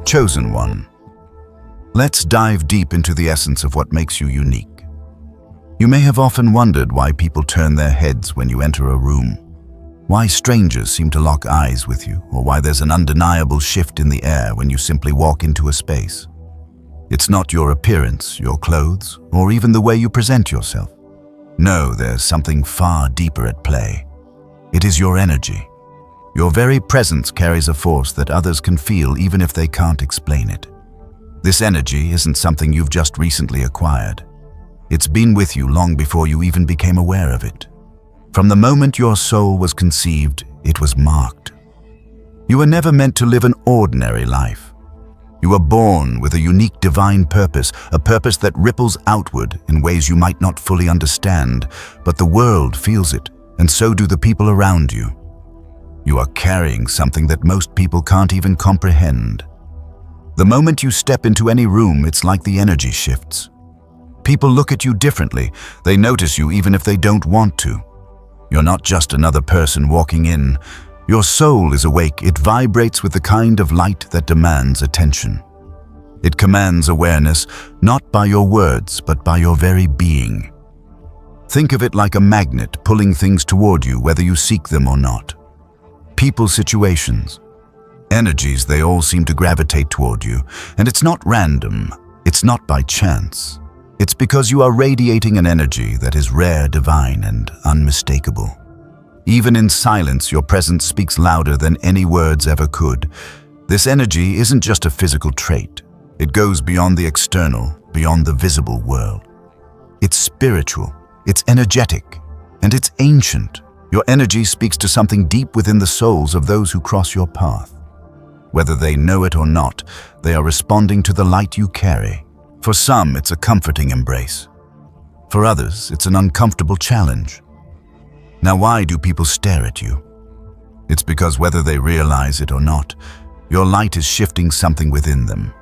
Chosen one. Let's dive deep into the essence of what makes you unique. You may have often wondered why people turn their heads when you enter a room, why strangers seem to lock eyes with you, or why there's an undeniable shift in the air when you simply walk into a space. It's not your appearance, your clothes, or even the way you present yourself. No, there's something far deeper at play. It is your energy. Your very presence carries a force that others can feel even if they can't explain it. This energy isn't something you've just recently acquired. It's been with you long before you even became aware of it. From the moment your soul was conceived, it was marked. You were never meant to live an ordinary life. You were born with a unique divine purpose, a purpose that ripples outward in ways you might not fully understand, but the world feels it, and so do the people around you. You are carrying something that most people can't even comprehend. The moment you step into any room, it's like the energy shifts. People look at you differently. They notice you even if they don't want to. You're not just another person walking in. Your soul is awake. It vibrates with the kind of light that demands attention. It commands awareness, not by your words, but by your very being. Think of it like a magnet pulling things toward you, whether you seek them or not. People, situations, energies, they all seem to gravitate toward you. And it's not random. It's not by chance. It's because you are radiating an energy that is rare, divine, and unmistakable. Even in silence, your presence speaks louder than any words ever could. This energy isn't just a physical trait. It goes beyond the external, beyond the visible world. It's spiritual, it's energetic, and it's ancient. Your energy speaks to something deep within the souls of those who cross your path. Whether they know it or not, they are responding to the light you carry. For some, it's a comforting embrace. For others, it's an uncomfortable challenge. Now, why do people stare at you? It's because whether they realize it or not, your light is shifting something within them.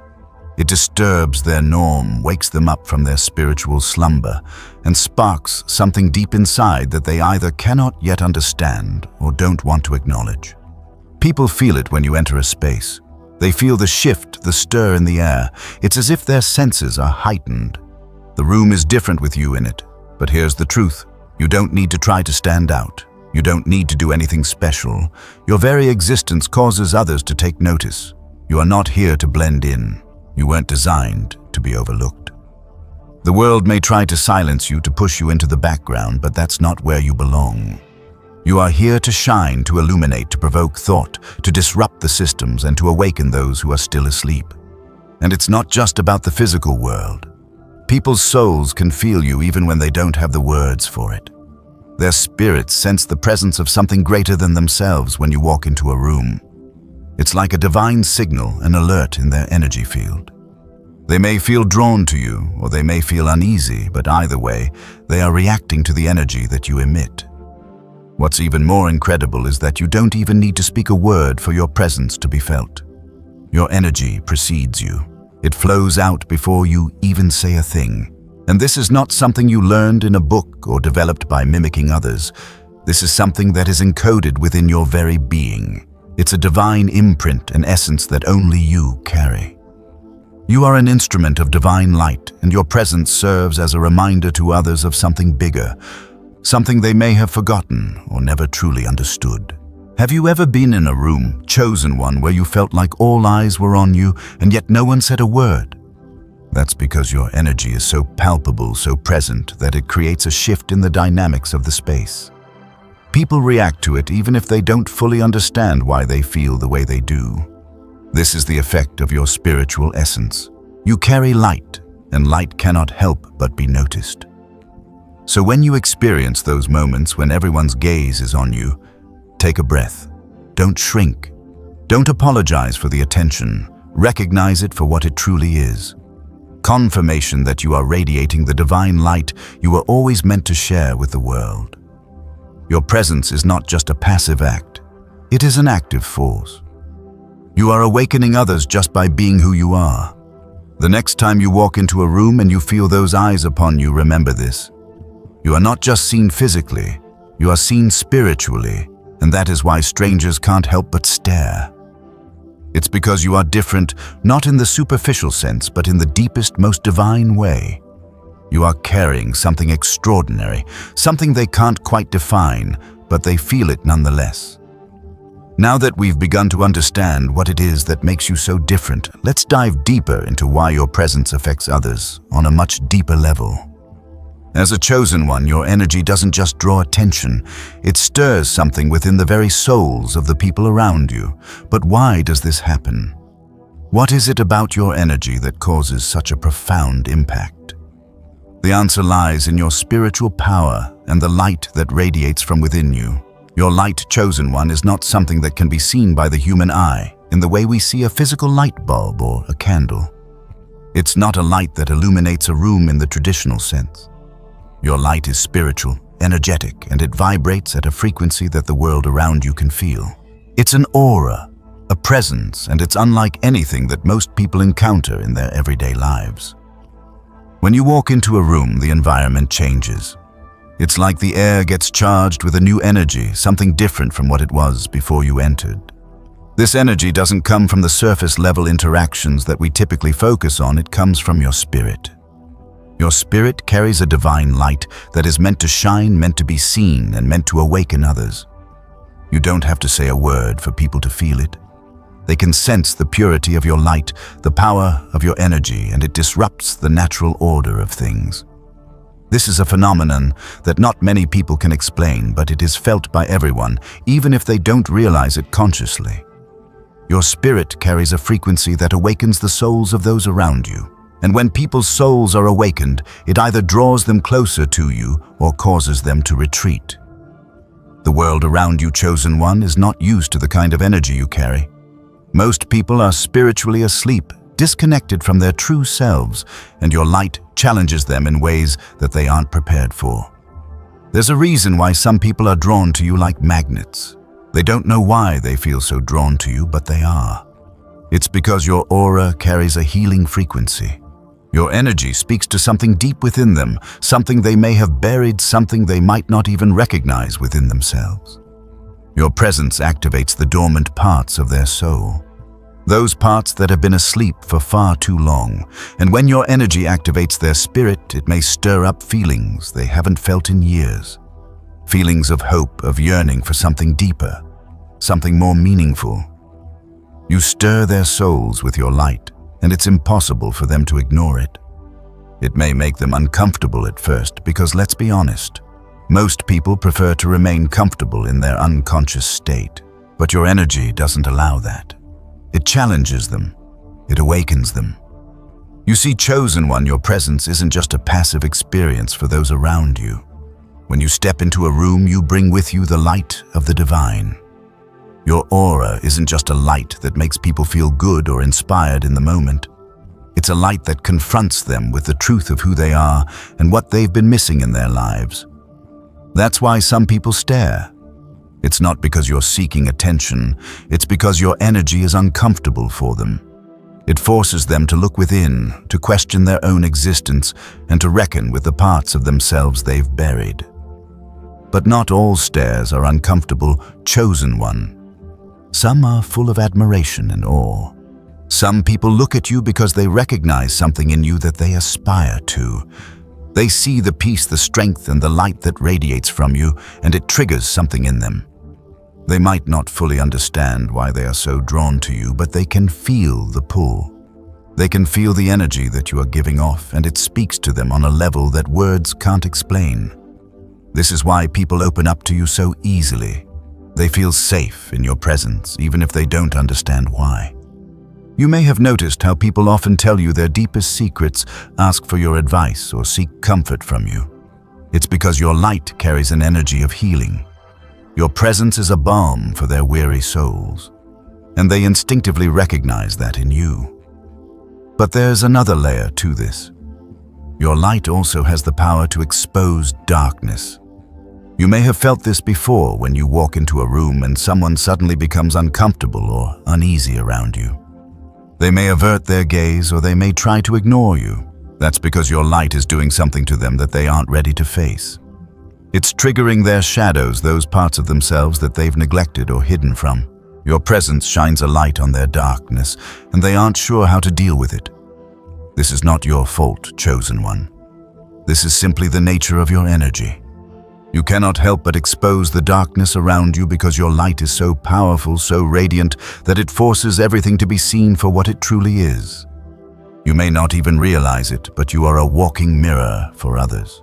It disturbs their norm, wakes them up from their spiritual slumber, and sparks something deep inside that they either cannot yet understand or don't want to acknowledge. People feel it when you enter a space. They feel the shift, the stir in the air. It's as if their senses are heightened. The room is different with you in it, but here's the truth. You don't need to try to stand out. You don't need to do anything special. Your very existence causes others to take notice. You are not here to blend in. You weren't designed to be overlooked. The world may try to silence you, to push you into the background, but that's not where you belong. You are here to shine, to illuminate, to provoke thought, to disrupt the systems, and to awaken those who are still asleep. And it's not just about the physical world. People's souls can feel you even when they don't have the words for it. Their spirits sense the presence of something greater than themselves when you walk into a room. It's like a divine signal, an alert in their energy field. They may feel drawn to you, or they may feel uneasy, but either way, they are reacting to the energy that you emit. What's even more incredible is that you don't even need to speak a word for your presence to be felt. Your energy precedes you. It flows out before you even say a thing. And this is not something you learned in a book or developed by mimicking others. This is something that is encoded within your very being. It's a divine imprint, an essence that only you carry. You are an instrument of divine light, and your presence serves as a reminder to others of something bigger, something they may have forgotten or never truly understood. Have you ever been in a room, chosen one, where you felt like all eyes were on you, and yet no one said a word? That's because your energy is so palpable, so present, that it creates a shift in the dynamics of the space. People react to it even if they don't fully understand why they feel the way they do. This is the effect of your spiritual essence. You carry light, and light cannot help but be noticed. So when you experience those moments when everyone's gaze is on you, take a breath. Don't shrink. Don't apologize for the attention. Recognize it for what it truly is. Confirmation that you are radiating the divine light you were always meant to share with the world. Your presence is not just a passive act. It is an active force. You are awakening others just by being who you are. The next time you walk into a room and you feel those eyes upon you, remember this. You are not just seen physically, you are seen spiritually, and that is why strangers can't help but stare. It's because you are different, not in the superficial sense, but in the deepest, most divine way. You are carrying something extraordinary, something they can't quite define, but they feel it nonetheless. Now that we've begun to understand what it is that makes you so different, let's dive deeper into why your presence affects others on a much deeper level. As a chosen one, your energy doesn't just draw attention, it stirs something within the very souls of the people around you. But why does this happen? What is it about your energy that causes such a profound impact? The answer lies in your spiritual power and the light that radiates from within you. Your light, chosen one, is not something that can be seen by the human eye in the way we see a physical light bulb or a candle. It's not a light that illuminates a room in the traditional sense. Your light is spiritual, energetic, and it vibrates at a frequency that the world around you can feel. It's an aura, a presence, and it's unlike anything that most people encounter in their everyday lives. When you walk into a room, the environment changes. It's like the air gets charged with a new energy, something different from what it was before you entered. This energy doesn't come from the surface-level interactions that we typically focus on, it comes from your spirit. Your spirit carries a divine light that is meant to shine, meant to be seen, and meant to awaken others. You don't have to say a word for people to feel it. They can sense the purity of your light, the power of your energy, and it disrupts the natural order of things. This is a phenomenon that not many people can explain, but it is felt by everyone, even if they don't realize it consciously. Your spirit carries a frequency that awakens the souls of those around you. And when people's souls are awakened, it either draws them closer to you or causes them to retreat. The world around you, chosen one, is not used to the kind of energy you carry. Most people are spiritually asleep, disconnected from their true selves, and your light challenges them in ways that they aren't prepared for. There's a reason why some people are drawn to you like magnets. They don't know why they feel so drawn to you, but they are. It's because your aura carries a healing frequency. Your energy speaks to something deep within them, something they may have buried, something they might not even recognize within themselves. Your presence activates the dormant parts of their soul, those parts that have been asleep for far too long. And when your energy activates their spirit, it may stir up feelings they haven't felt in years. Feelings of hope, of yearning for something deeper, something more meaningful. You stir their souls with your light, and it's impossible for them to ignore it. It may make them uncomfortable at first because, let's be honest, most people prefer to remain comfortable in their unconscious state. But your energy doesn't allow that. It challenges them. It awakens them. You see, chosen one, your presence isn't just a passive experience for those around you. When you step into a room, you bring with you the light of the divine. Your aura isn't just a light that makes people feel good or inspired in the moment. It's a light that confronts them with the truth of who they are and what they've been missing in their lives. That's why some people stare. It's not because you're seeking attention, it's because your energy is uncomfortable for them. It forces them to look within, to question their own existence, and to reckon with the parts of themselves they've buried. But not all stares are uncomfortable, chosen one. Some are full of admiration and awe. Some people look at you because they recognize something in you that they aspire to. They see the peace, the strength, and the light that radiates from you, and it triggers something in them. They might not fully understand why they are so drawn to you, but they can feel the pull. They can feel the energy that you are giving off, and it speaks to them on a level that words can't explain. This is why people open up to you so easily. They feel safe in your presence, even if they don't understand why. You may have noticed how people often tell you their deepest secrets, ask for your advice, or seek comfort from you. It's because your light carries an energy of healing. Your presence is a balm for their weary souls, and they instinctively recognize that in you. But there's another layer to this. Your light also has the power to expose darkness. You may have felt this before when you walk into a room and someone suddenly becomes uncomfortable or uneasy around you. They may avert their gaze or they may try to ignore you. That's because your light is doing something to them that they aren't ready to face. It's triggering their shadows, those parts of themselves that they've neglected or hidden from. Your presence shines a light on their darkness, and they aren't sure how to deal with it. This is not your fault, chosen one. This is simply the nature of your energy. You cannot help but expose the darkness around you because your light is so powerful, so radiant, that it forces everything to be seen for what it truly is. You may not even realize it, but you are a walking mirror for others.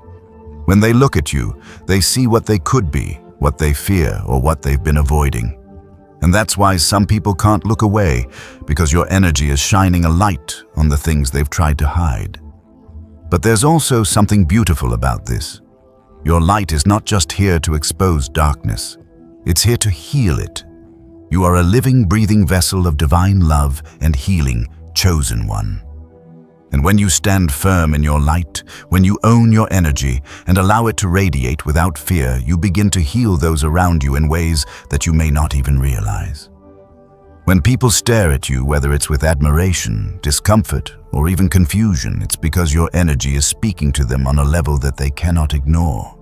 When they look at you, they see what they could be, what they fear, or what they've been avoiding. And that's why some people can't look away, because your energy is shining a light on the things they've tried to hide. But there's also something beautiful about this. Your light is not just here to expose darkness. It's here to heal it. You are a living, breathing vessel of divine love and healing, chosen one. And when you stand firm in your light, when you own your energy and allow it to radiate without fear, you begin to heal those around you in ways that you may not even realize. When people stare at you, whether it's with admiration, discomfort, or even confusion, it's because your energy is speaking to them on a level that they cannot ignore.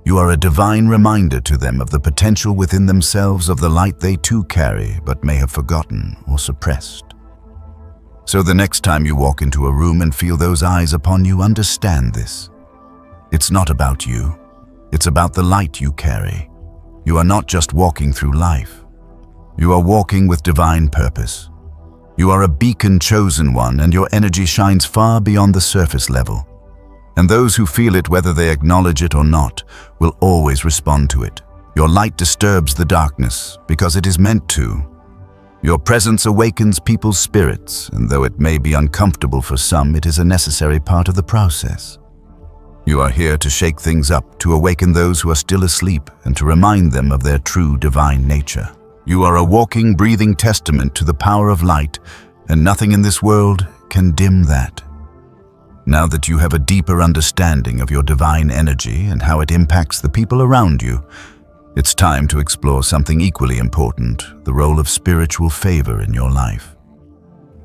You are a divine reminder to them of the potential within themselves, of the light they too carry but may have forgotten or suppressed. So the next time you walk into a room and feel those eyes upon you, understand this. It's not about you. It's about the light you carry. You are not just walking through life. You are walking with divine purpose. You are a beacon, chosen one, and your energy shines far beyond the surface level. And those who feel it, whether they acknowledge it or not, will always respond to it. Your light disturbs the darkness because it is meant to. Your presence awakens people's spirits, and though it may be uncomfortable for some, it is a necessary part of the process. You are here to shake things up, to awaken those who are still asleep, and to remind them of their true divine nature. You are a walking, breathing testament to the power of light, and nothing in this world can dim that. Now that you have a deeper understanding of your divine energy and how it impacts the people around you, it's time to explore something equally important, the role of spiritual favor in your life.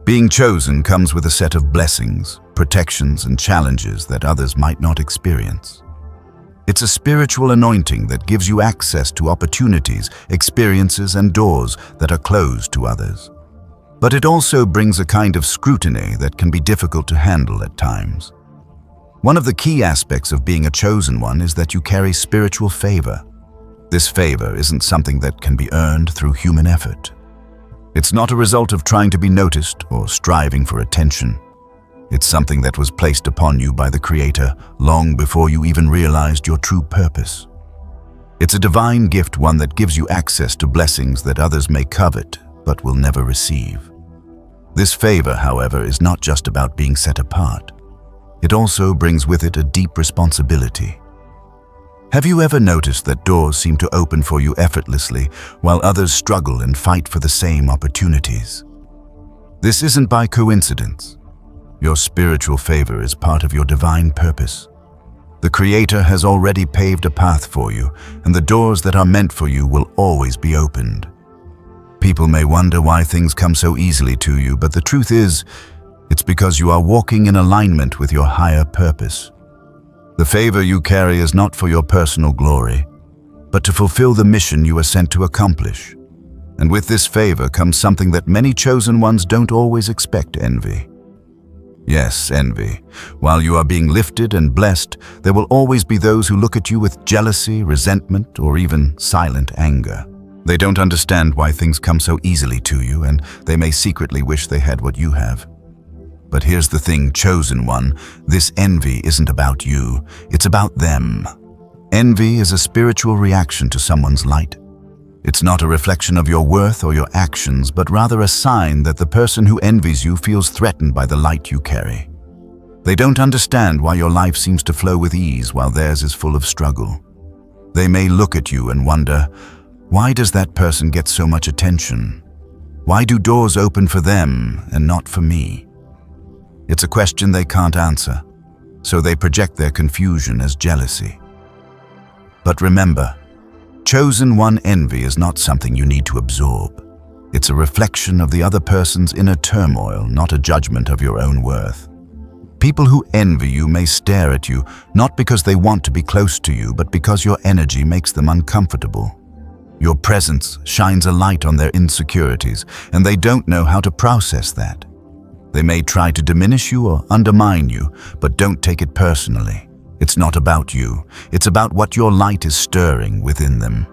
Being chosen comes with a set of blessings, protections, and challenges that others might not experience. It's a spiritual anointing that gives you access to opportunities, experiences, and doors that are closed to others. But it also brings a kind of scrutiny that can be difficult to handle at times. One of the key aspects of being a chosen one is that you carry spiritual favor. This favor isn't something that can be earned through human effort. It's not a result of trying to be noticed or striving for attention. It's something that was placed upon you by the Creator long before you even realized your true purpose. It's a divine gift, one that gives you access to blessings that others may covet but will never receive. This favor, however, is not just about being set apart. It also brings with it a deep responsibility. Have you ever noticed that doors seem to open for you effortlessly while others struggle and fight for the same opportunities? This isn't by coincidence. Your spiritual favor is part of your divine purpose. The Creator has already paved a path for you, and the doors that are meant for you will always be opened. People may wonder why things come so easily to you, but the truth is, it's because you are walking in alignment with your higher purpose. The favor you carry is not for your personal glory, but to fulfill the mission you are sent to accomplish. And with this favor comes something that many chosen ones don't always expect: envy. Yes, envy. While you are being lifted and blessed, there will always be those who look at you with jealousy, resentment, or even silent anger. They don't understand why things come so easily to you, and they may secretly wish they had what you have. But here's the thing, chosen one, this envy isn't about you, it's about them. Envy is a spiritual reaction to someone's light. It's not a reflection of your worth or your actions, but rather a sign that the person who envies you feels threatened by the light you carry. They don't understand why your life seems to flow with ease while theirs is full of struggle. They may look at you and wonder, why does that person get so much attention? Why do doors open for them and not for me? It's a question they can't answer, so they project their confusion as jealousy. But remember, chosen one envy is not something you need to absorb. It's a reflection of the other person's inner turmoil, not a judgment of your own worth. People who envy you may stare at you, not because they want to be close to you, but because your energy makes them uncomfortable. Your presence shines a light on their insecurities, and they don't know how to process that. They may try to diminish you or undermine you, but don't take it personally. It's not about you. It's about what your light is stirring within them.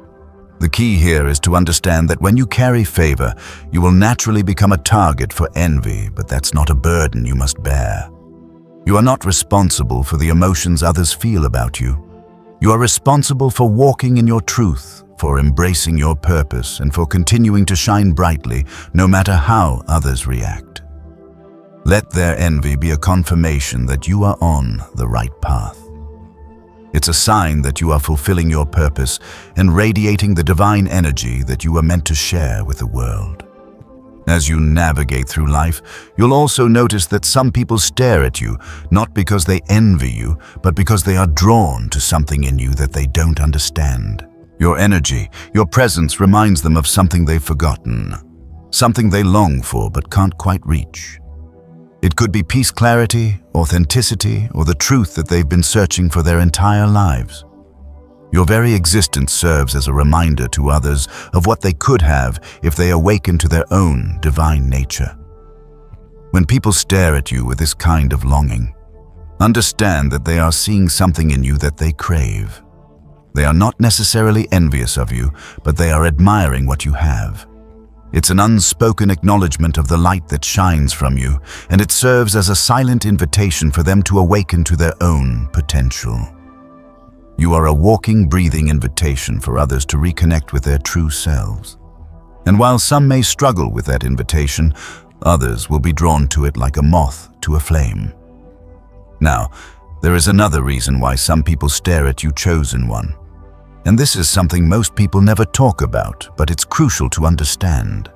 The key here is to understand that when you carry favor, you will naturally become a target for envy, but that's not a burden you must bear. You are not responsible for the emotions others feel about you. You are responsible for walking in your truth, for embracing your purpose, and for continuing to shine brightly no matter how others react. Let their envy be a confirmation that you are on the right path. It's a sign that you are fulfilling your purpose and radiating the divine energy that you were meant to share with the world. As you navigate through life, you'll also notice that some people stare at you, not because they envy you, but because they are drawn to something in you that they don't understand. Your energy, your presence reminds them of something they've forgotten, something they long for but can't quite reach. It could be peace, clarity, authenticity, or the truth that they've been searching for their entire lives. Your very existence serves as a reminder to others of what they could have if they awaken to their own divine nature. When people stare at you with this kind of longing, understand that they are seeing something in you that they crave. They are not necessarily envious of you, but they are admiring what you have. It's an unspoken acknowledgement of the light that shines from you, and it serves as a silent invitation for them to awaken to their own potential. You are a walking, breathing invitation for others to reconnect with their true selves. And while some may struggle with that invitation, others will be drawn to it like a moth to a flame. Now, there is another reason why some people stare at you, chosen one. And this is something most people never talk about, but it's crucial to understand.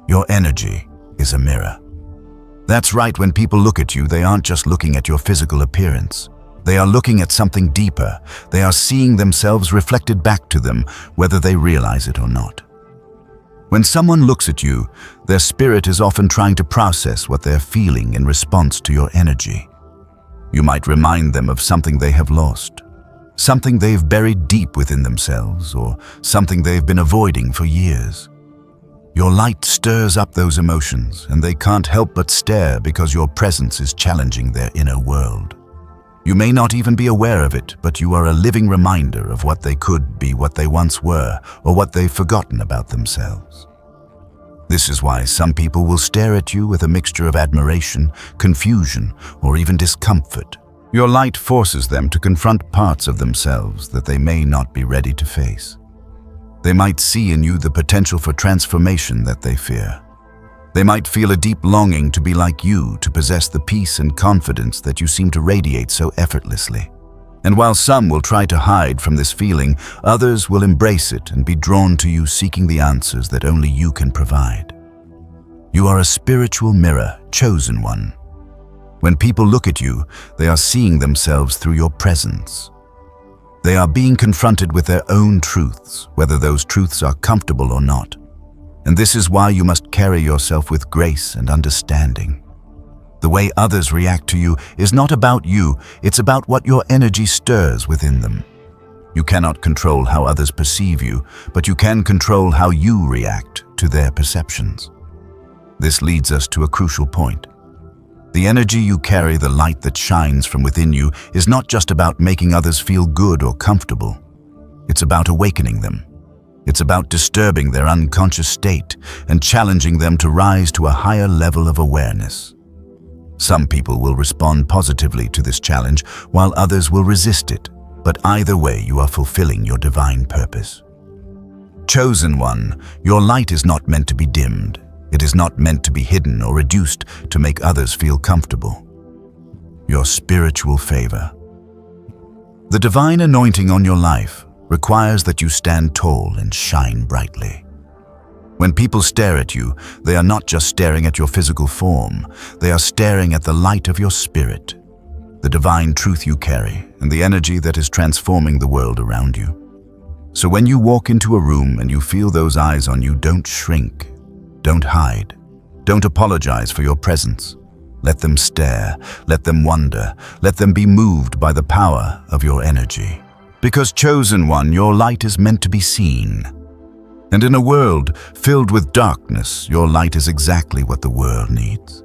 Your energy is a mirror. That's right, when people look at you, they aren't just looking at your physical appearance. They are looking at something deeper. They are seeing themselves reflected back to them, whether they realize it or not. When someone looks at you, their spirit is often trying to process what they're feeling in response to your energy. You might remind them of something they have lost, something they've buried deep within themselves, or something they've been avoiding for years. Your light stirs up those emotions, and they can't help but stare because your presence is challenging their inner world. You may not even be aware of it, but you are a living reminder of what they could be, what they once were, or what they've forgotten about themselves. This is why some people will stare at you with a mixture of admiration, confusion, or even discomfort. Your light forces them to confront parts of themselves that they may not be ready to face. They might see in you the potential for transformation that they fear. They might feel a deep longing to be like you, to possess the peace and confidence that you seem to radiate so effortlessly. And while some will try to hide from this feeling, others will embrace it and be drawn to you, seeking the answers that only you can provide. You are a spiritual mirror, chosen one. When people look at you, they are seeing themselves through your presence. They are being confronted with their own truths, whether those truths are comfortable or not. And this is why you must carry yourself with grace and understanding. The way others react to you is not about you, it's about what your energy stirs within them. You cannot control how others perceive you, but you can control how you react to their perceptions. This leads us to a crucial point. The energy you carry, the light that shines from within you, is not just about making others feel good or comfortable. It's about awakening them. It's about disturbing their unconscious state and challenging them to rise to a higher level of awareness. Some people will respond positively to this challenge, while others will resist it. But either way, you are fulfilling your divine purpose. Chosen one, your light is not meant to be dimmed. It is not meant to be hidden or reduced to make others feel comfortable. Your spiritual favor. The divine anointing on your life requires that you stand tall and shine brightly. When people stare at you, they are not just staring at your physical form, they are staring at the light of your spirit, the divine truth you carry, and the energy that is transforming the world around you. So when you walk into a room and you feel those eyes on you, don't shrink, don't hide, don't apologize for your presence. Let them stare, let them wonder, let them be moved by the power of your energy. Because chosen one, your light is meant to be seen. And in a world filled with darkness, your light is exactly what the world needs.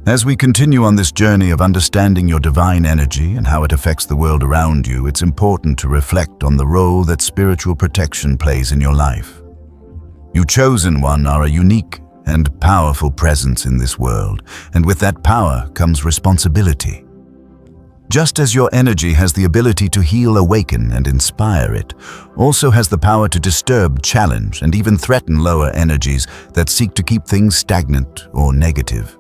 As we continue on this journey of understanding your divine energy and how it affects the world around you, it's important to reflect on the role that spiritual protection plays in your life. You chosen one are a unique and powerful presence in this world, and with that power comes responsibility. Just as your energy has the ability to heal, awaken, and inspire, it also has the power to disturb, challenge, and even threaten lower energies that seek to keep things stagnant or negative.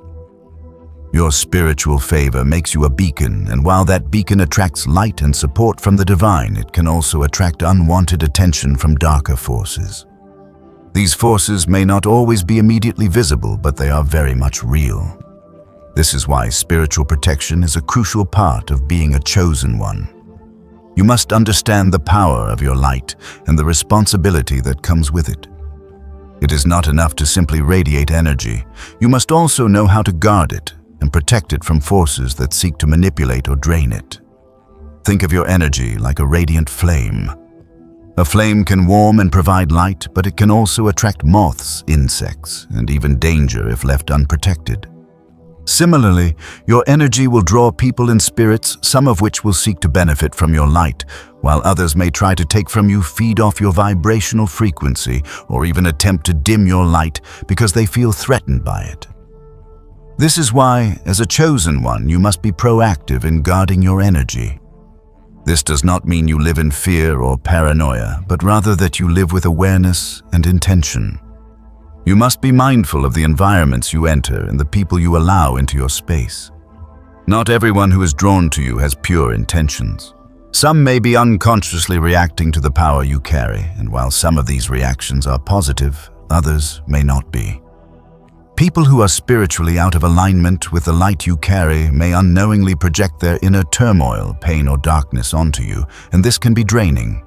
Your spiritual favor makes you a beacon, and while that beacon attracts light and support from the divine, it can also attract unwanted attention from darker forces. These forces may not always be immediately visible, but they are very much real. This is why spiritual protection is a crucial part of being a chosen one. You must understand the power of your light and the responsibility that comes with it. It is not enough to simply radiate energy. You must also know how to guard it and protect it from forces that seek to manipulate or drain it. Think of your energy like a radiant flame. A flame can warm and provide light, but it can also attract moths, insects, and even danger if left unprotected. Similarly, your energy will draw people and spirits, some of which will seek to benefit from your light, while others may try to take from you, feed off your vibrational frequency, or even attempt to dim your light because they feel threatened by it. This is why, as a chosen one, you must be proactive in guarding your energy. This does not mean you live in fear or paranoia, but rather that you live with awareness and intention. You must be mindful of the environments you enter and the people you allow into your space. Not everyone who is drawn to you has pure intentions. Some may be unconsciously reacting to the power you carry, and while some of these reactions are positive, others may not be. People who are spiritually out of alignment with the light you carry may unknowingly project their inner turmoil, pain, or darkness onto you, and this can be draining.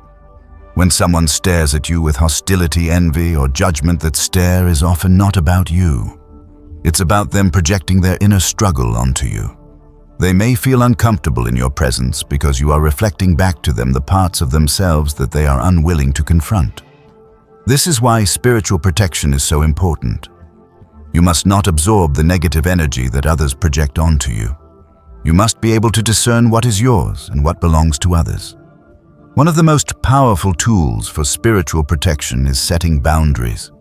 When someone stares at you with hostility, envy, or judgment, that stare is often not about you. It's about them projecting their inner struggle onto you. They may feel uncomfortable in your presence because you are reflecting back to them the parts of themselves that they are unwilling to confront. This is why spiritual protection is so important. You must not absorb the negative energy that others project onto you. You must be able to discern what is yours and what belongs to others. One of the most powerful tools for spiritual protection is setting boundaries.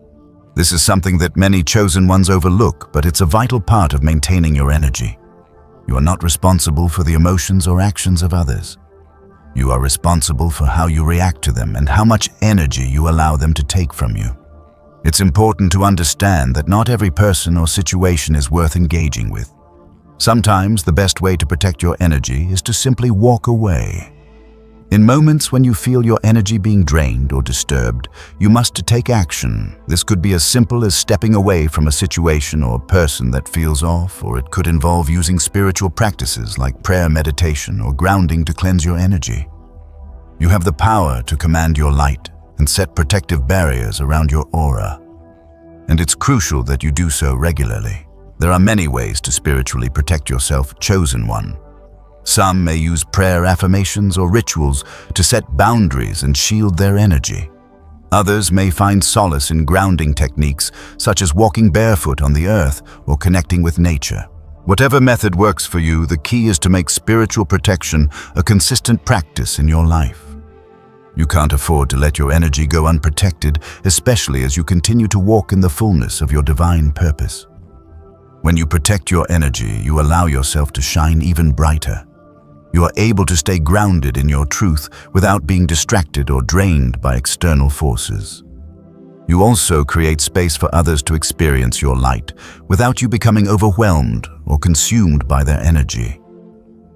This is something that many chosen ones overlook, but it's a vital part of maintaining your energy. You are not responsible for the emotions or actions of others. You are responsible for how you react to them and how much energy you allow them to take from you. It's important to understand that not every person or situation is worth engaging with. Sometimes the best way to protect your energy is to simply walk away. In moments when you feel your energy being drained or disturbed, you must take action. This could be as simple as stepping away from a situation or person that feels off, or it could involve using spiritual practices like prayer, meditation, or grounding to cleanse your energy. You have the power to command your light and set protective barriers around your aura. And it's crucial that you do so regularly. There are many ways to spiritually protect yourself, chosen one. Some may use prayer, affirmations, or rituals to set boundaries and shield their energy. Others may find solace in grounding techniques, such as walking barefoot on the earth or connecting with nature. Whatever method works for you, the key is to make spiritual protection a consistent practice in your life. You can't afford to let your energy go unprotected, especially as you continue to walk in the fullness of your divine purpose. When you protect your energy, you allow yourself to shine even brighter. You are able to stay grounded in your truth without being distracted or drained by external forces. You also create space for others to experience your light without you becoming overwhelmed or consumed by their energy.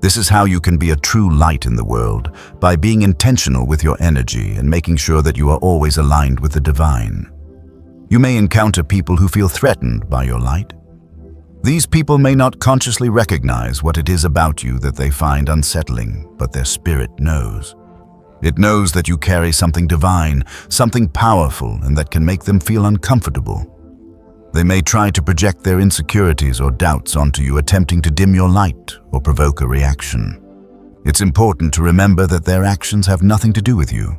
This is how you can be a true light in the world, by being intentional with your energy and making sure that you are always aligned with the divine. You may encounter people who feel threatened by your light. These people may not consciously recognize what it is about you that they find unsettling, but their spirit knows. It knows that you carry something divine, something powerful, and that can make them feel uncomfortable. They may try to project their insecurities or doubts onto you, attempting to dim your light or provoke a reaction. It's important to remember that their actions have nothing to do with you.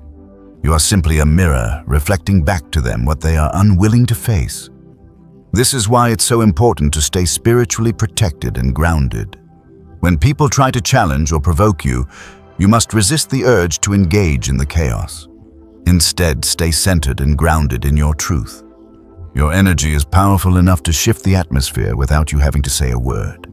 You are simply a mirror reflecting back to them what they are unwilling to face. This is why it's so important to stay spiritually protected and grounded. When people try to challenge or provoke you, you must resist the urge to engage in the chaos. Instead, stay centered and grounded in your truth. Your energy is powerful enough to shift the atmosphere without you having to say a word.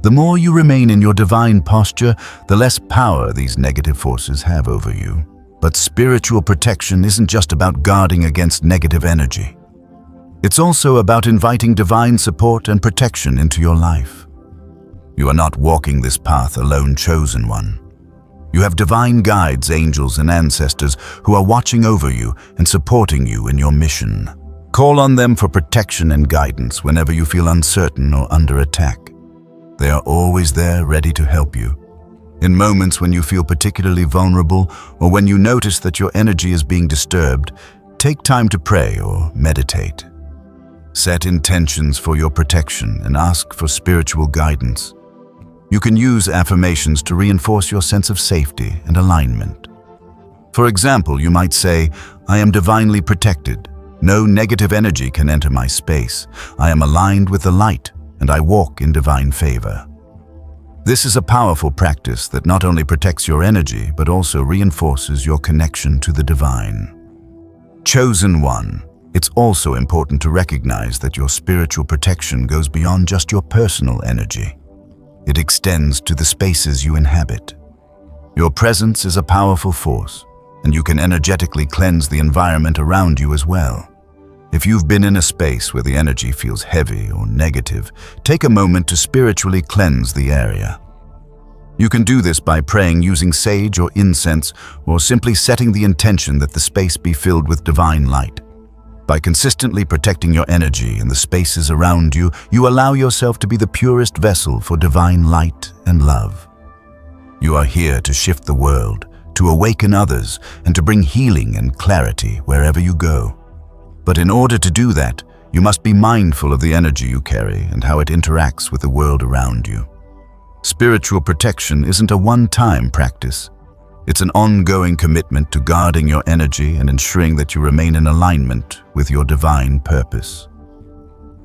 The more you remain in your divine posture, the less power these negative forces have over you. But spiritual protection isn't just about guarding against negative energy. It's also about inviting divine support and protection into your life. You are not walking this path alone, chosen one. You have divine guides, angels, and ancestors who are watching over you and supporting you in your mission. Call on them for protection and guidance whenever you feel uncertain or under attack. They are always there, ready to help you. In moments when you feel particularly vulnerable or when you notice that your energy is being disturbed, take time to pray or meditate. Set intentions for your protection and ask for spiritual guidance. You can use affirmations to reinforce your sense of safety and alignment. For example, you might say, "I am divinely protected. No negative energy can enter my space. I am aligned with the light, and I walk in divine favor." This is a powerful practice that not only protects your energy, but also reinforces your connection to the divine. Chosen one, it's also important to recognize that your spiritual protection goes beyond just your personal energy. It extends to the spaces you inhabit. Your presence is a powerful force, and you can energetically cleanse the environment around you as well. If you've been in a space where the energy feels heavy or negative, take a moment to spiritually cleanse the area. You can do this by praying using sage or incense, or simply setting the intention that the space be filled with divine light. By consistently protecting your energy and the spaces around you, you allow yourself to be the purest vessel for divine light and love. You are here to shift the world, to awaken others, and to bring healing and clarity wherever you go. But in order to do that, you must be mindful of the energy you carry and how it interacts with the world around you. Spiritual protection isn't a one-time practice. It's an ongoing commitment to guarding your energy and ensuring that you remain in alignment with your divine purpose.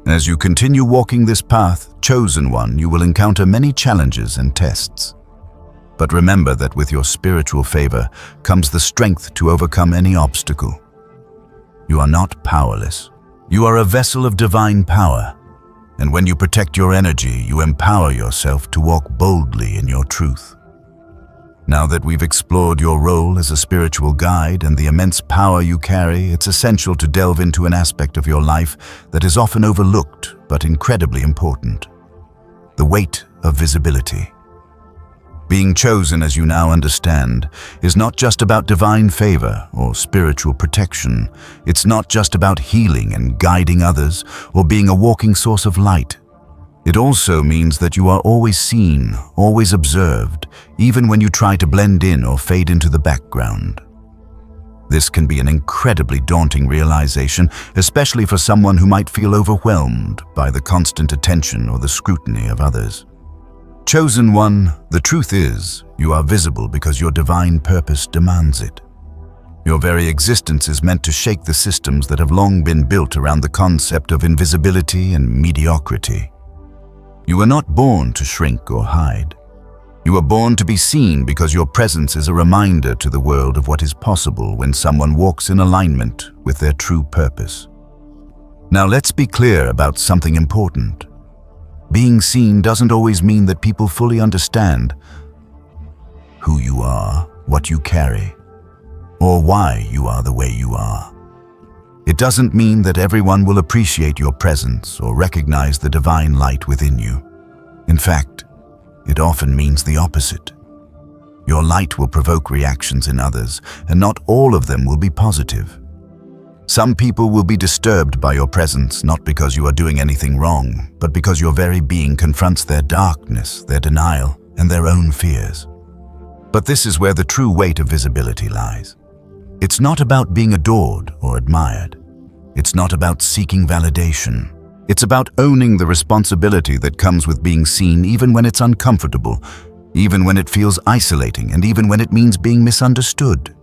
As you continue walking this path, chosen one, you will encounter many challenges and tests. But remember that with your spiritual favor comes the strength to overcome any obstacle. You are not powerless. You are a vessel of divine power. And when you protect your energy, you empower yourself to walk boldly in your truth. Now that we've explored your role as a spiritual guide and the immense power you carry, it's essential to delve into an aspect of your life that is often overlooked but incredibly important: the weight of visibility. Being chosen, as you now understand, is not just about divine favor or spiritual protection. It's not just about healing and guiding others or being a walking source of light. It also means that you are always seen, always observed, even when you try to blend in or fade into the background. This can be an incredibly daunting realization, especially for someone who might feel overwhelmed by the constant attention or the scrutiny of others. Chosen one, the truth is, you are visible because your divine purpose demands it. Your very existence is meant to shake the systems that have long been built around the concept of invisibility and mediocrity. You were not born to shrink or hide. You were born to be seen because your presence is a reminder to the world of what is possible when someone walks in alignment with their true purpose. Now let's be clear about something important. Being seen doesn't always mean that people fully understand who you are, what you carry, or why you are the way you are. It doesn't mean that everyone will appreciate your presence or recognize the divine light within you. In fact, it often means the opposite. Your light will provoke reactions in others, and not all of them will be positive. Some people will be disturbed by your presence, not because you are doing anything wrong, but because your very being confronts their darkness, their denial, and their own fears. But this is where the true weight of visibility lies. It's not about being adored or admired. It's not about seeking validation. It's about owning the responsibility that comes with being seen, even when it's uncomfortable, even when it feels isolating, and even when it means being misunderstood.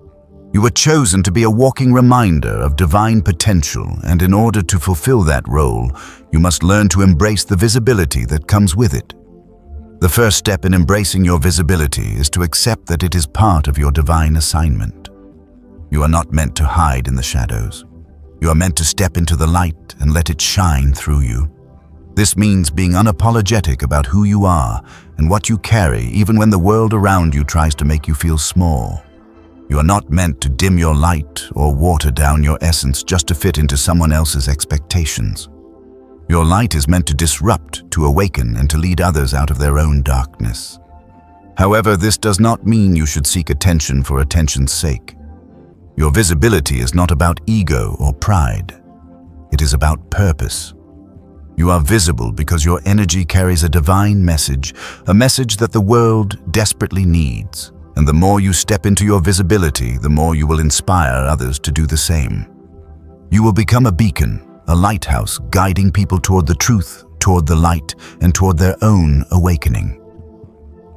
You were chosen to be a walking reminder of divine potential, and in order to fulfill that role, you must learn to embrace the visibility that comes with it. The first step in embracing your visibility is to accept that it is part of your divine assignment. You are not meant to hide in the shadows. You are meant to step into the light and let it shine through you. This means being unapologetic about who you are and what you carry, even when the world around you tries to make you feel small. You are not meant to dim your light or water down your essence just to fit into someone else's expectations. Your light is meant to disrupt, to awaken, and to lead others out of their own darkness. However, this does not mean you should seek attention for attention's sake. Your visibility is not about ego or pride. It is about purpose. You are visible because your energy carries a divine message, a message that the world desperately needs. And the more you step into your visibility, the more you will inspire others to do the same. You will become a beacon, a lighthouse, guiding people toward the truth, toward the light, and toward their own awakening.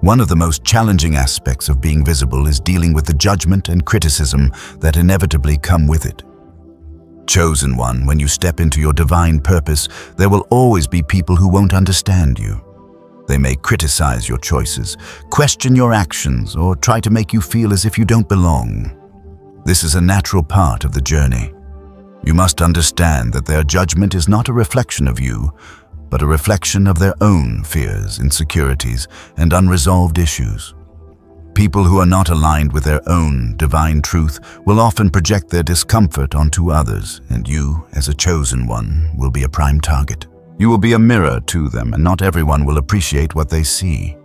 One of the most challenging aspects of being visible is dealing with the judgment and criticism that inevitably come with it. Chosen one, when you step into your divine purpose, there will always be people who won't understand you. They may criticize your choices, question your actions, or try to make you feel as if you don't belong. This is a natural part of the journey. You must understand that their judgment is not a reflection of you, but a reflection of their own fears, insecurities, and unresolved issues. People who are not aligned with their own divine truth will often project their discomfort onto others, and you, as a chosen one, will be a prime target. You will be a mirror to them, and not everyone will appreciate what they see.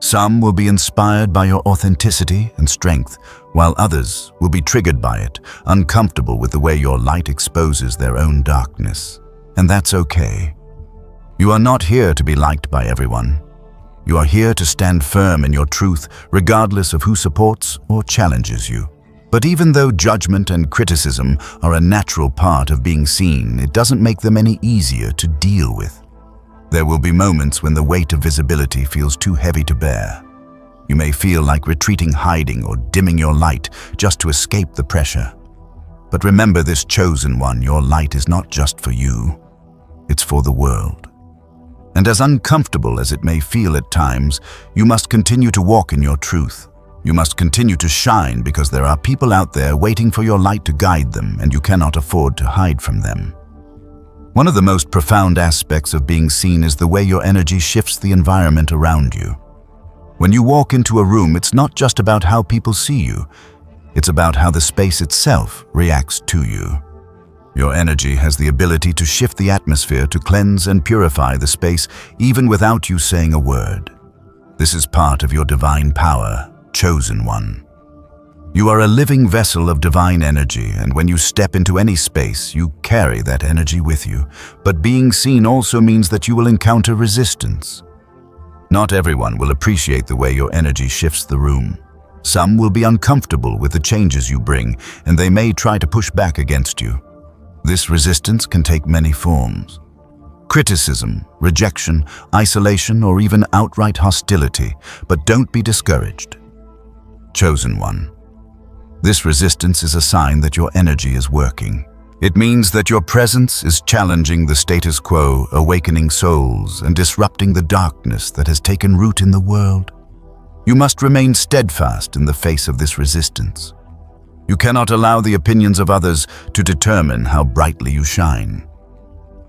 Some will be inspired by your authenticity and strength, while others will be triggered by it, uncomfortable with the way your light exposes their own darkness. And that's okay. You are not here to be liked by everyone. You are here to stand firm in your truth, regardless of who supports or challenges you. But even though judgment and criticism are a natural part of being seen, it doesn't make them any easier to deal with. There will be moments when the weight of visibility feels too heavy to bear. You may feel like retreating, hiding, or dimming your light just to escape the pressure. But remember this, chosen one, your light is not just for you, it's for the world. And as uncomfortable as it may feel at times, you must continue to walk in your truth. You must continue to shine because there are people out there waiting for your light to guide them, and you cannot afford to hide from them. One of the most profound aspects of being seen is the way your energy shifts the environment around you. When you walk into a room, it's not just about how people see you. It's about how the space itself reacts to you. Your energy has the ability to shift the atmosphere, to cleanse and purify the space, even without you saying a word. This is part of your divine power, chosen one. You are a living vessel of divine energy, and when you step into any space, you carry that energy with you. But being seen also means that you will encounter resistance. Not everyone will appreciate the way your energy shifts the room. Some will be uncomfortable with the changes you bring, and they may try to push back against you. This resistance can take many forms. Criticism, rejection, isolation, or even outright hostility, but don't be discouraged. Chosen one. This resistance is a sign that your energy is working. It means that your presence is challenging the status quo, awakening souls, and disrupting the darkness that has taken root in the world. You must remain steadfast in the face of this resistance. You cannot allow the opinions of others to determine how brightly you shine.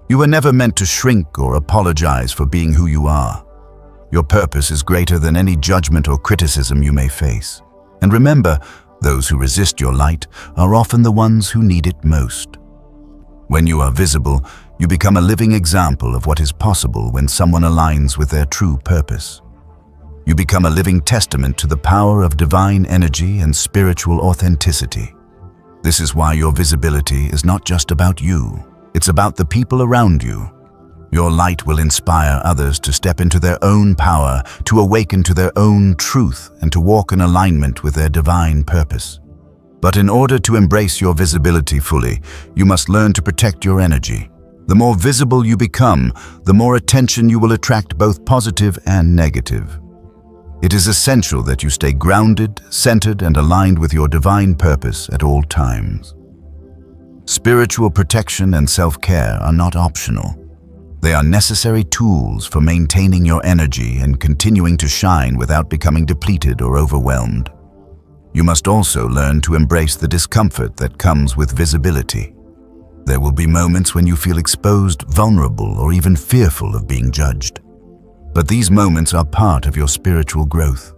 You were never meant to shrink or apologize for being who you are. Your purpose is greater than any judgment or criticism you may face. And remember, those who resist your light are often the ones who need it most. When you are visible, you become a living example of what is possible when someone aligns with their true purpose. You become a living testament to the power of divine energy and spiritual authenticity. This is why your visibility is not just about you, it's about the people around you. Your light will inspire others to step into their own power, to awaken to their own truth, and to walk in alignment with their divine purpose. But in order to embrace your visibility fully, you must learn to protect your energy. The more visible you become, the more attention you will attract, both positive and negative. It is essential that you stay grounded, centered, and aligned with your divine purpose at all times. Spiritual protection and self-care are not optional. They are necessary tools for maintaining your energy and continuing to shine without becoming depleted or overwhelmed. You must also learn to embrace the discomfort that comes with visibility. There will be moments when you feel exposed, vulnerable, or even fearful of being judged. But these moments are part of your spiritual growth.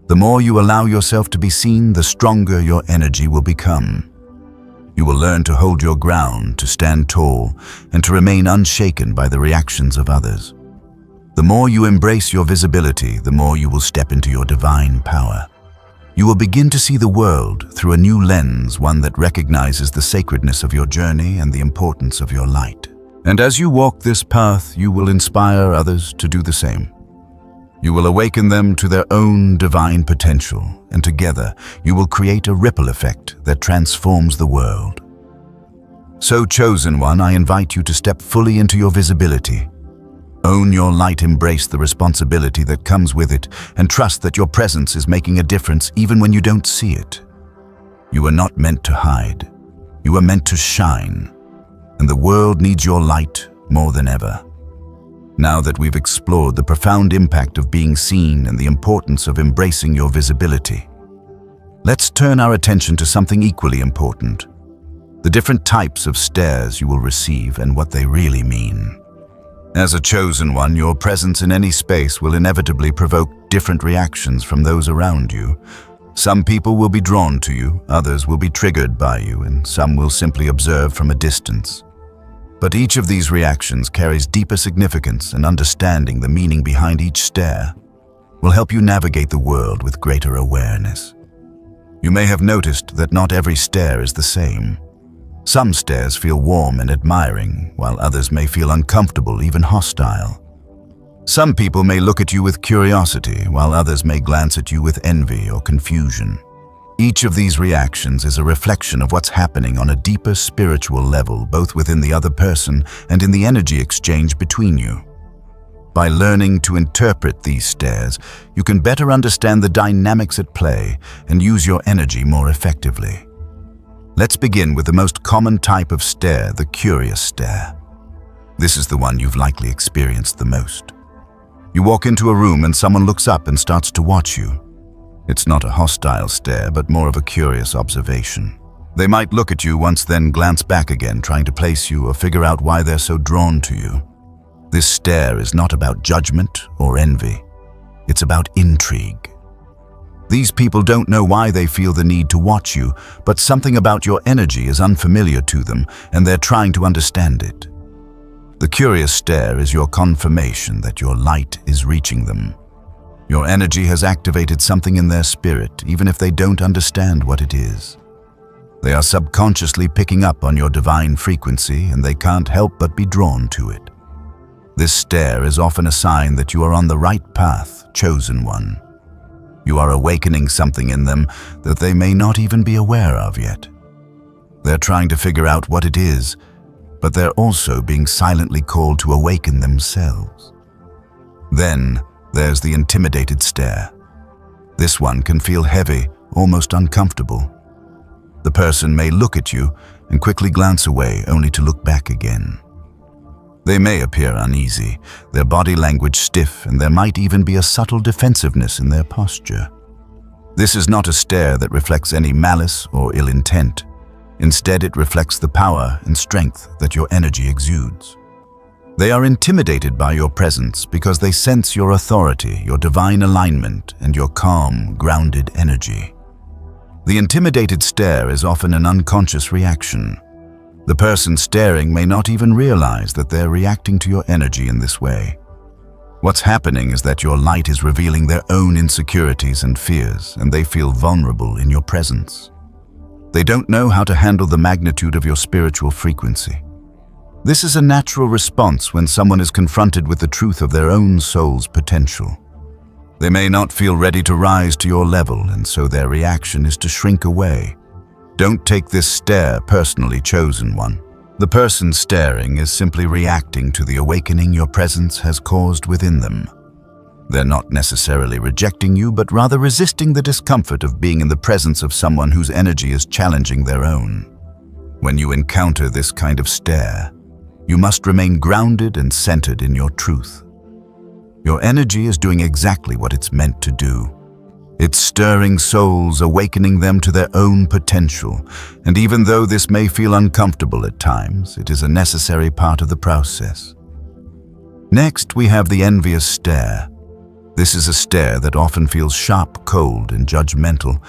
The more you allow yourself to be seen, the stronger your energy will become. You will learn to hold your ground, to stand tall, and to remain unshaken by the reactions of others. The more you embrace your visibility, the more you will step into your divine power. You will begin to see the world through a new lens, one that recognizes the sacredness of your journey and the importance of your light. And as you walk this path, you will inspire others to do the same. You will awaken them to their own divine potential, and together you will create a ripple effect that transforms the world. So, chosen one, I invite you to step fully into your visibility. Own your light, embrace the responsibility that comes with it, and trust that your presence is making a difference even when you don't see it. You are not meant to hide. You are meant to shine. And the world needs your light more than ever. Now that we've explored the profound impact of being seen and the importance of embracing your visibility, let's turn our attention to something equally important: the different types of stares you will receive and what they really mean. As a chosen one, your presence in any space will inevitably provoke different reactions from those around you. Some people will be drawn to you, others will be triggered by you, and some will simply observe from a distance. But each of these reactions carries deeper significance, and understanding the meaning behind each stare will help you navigate the world with greater awareness. You may have noticed that not every stare is the same. Some stares feel warm and admiring, while others may feel uncomfortable, even hostile. Some people may look at you with curiosity, while others may glance at you with envy or confusion. Each of these reactions is a reflection of what's happening on a deeper spiritual level, both within the other person and in the energy exchange between you. By learning to interpret these stares, you can better understand the dynamics at play and use your energy more effectively. Let's begin with the most common type of stare, the curious stare. This is the one you've likely experienced the most. You walk into a room and someone looks up and starts to watch you. It's not a hostile stare, but more of a curious observation. They might look at you once, then glance back again, trying to place you or figure out why they're so drawn to you. This stare is not about judgment or envy. It's about intrigue. These people don't know why they feel the need to watch you, but something about your energy is unfamiliar to them, and they're trying to understand it. The curious stare is your confirmation that your light is reaching them. Your energy has activated something in their spirit, even if they don't understand what it is. They are subconsciously picking up on your divine frequency, and they can't help but be drawn to it. This stare is often a sign that you are on the right path, chosen one. You are awakening something in them that they may not even be aware of yet. They're trying to figure out what it is, but they're also being silently called to awaken themselves. Then, there's the intimidated stare. This one can feel heavy, almost uncomfortable. The person may look at you and quickly glance away, only to look back again. They may appear uneasy, their body language stiff, and there might even be a subtle defensiveness in their posture. This is not a stare that reflects any malice or ill intent. Instead, it reflects the power and strength that your energy exudes. They are intimidated by your presence because they sense your authority, your divine alignment, and your calm, grounded energy. The intimidated stare is often an unconscious reaction. The person staring may not even realize that they're reacting to your energy in this way. What's happening is that your light is revealing their own insecurities and fears, and they feel vulnerable in your presence. They don't know how to handle the magnitude of your spiritual frequency. This is a natural response when someone is confronted with the truth of their own soul's potential. They may not feel ready to rise to your level, and so their reaction is to shrink away. Don't take this stare personally, chosen one. The person staring is simply reacting to the awakening your presence has caused within them. They're not necessarily rejecting you, but rather resisting the discomfort of being in the presence of someone whose energy is challenging their own. When you encounter this kind of stare, you must remain grounded and centered in your truth. Your energy is doing exactly what it's meant to do. It's stirring souls, awakening them to their own potential, and even though this may feel uncomfortable at times, it is a necessary part of the process. Next, we have the envious stare. This is a stare that often feels sharp, cold, and judgmental.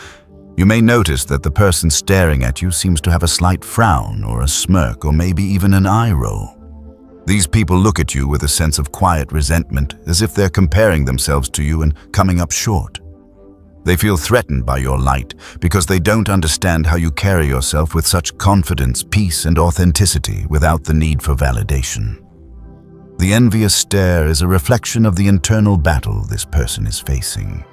You may notice that the person staring at you seems to have a slight frown or a smirk or maybe even an eye roll. These people look at you with a sense of quiet resentment, as if they're comparing themselves to you and coming up short. They feel threatened by your light because they don't understand how you carry yourself with such confidence, peace, and authenticity without the need for validation. The envious stare is a reflection of the internal battle this person is facing.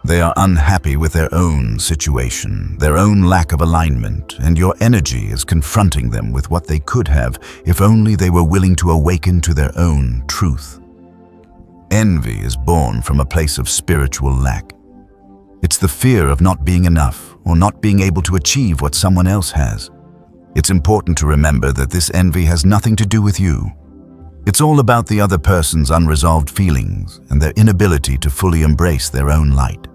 They are unhappy with their own situation, their own lack of alignment, and your energy is confronting them with what they could have if only they were willing to awaken to their own truth. Envy is born from a place of spiritual lack. It's the fear of not being enough or not being able to achieve what someone else has. It's important to remember that this envy has nothing to do with you. It's all about the other person's unresolved feelings and their inability to fully embrace their own light.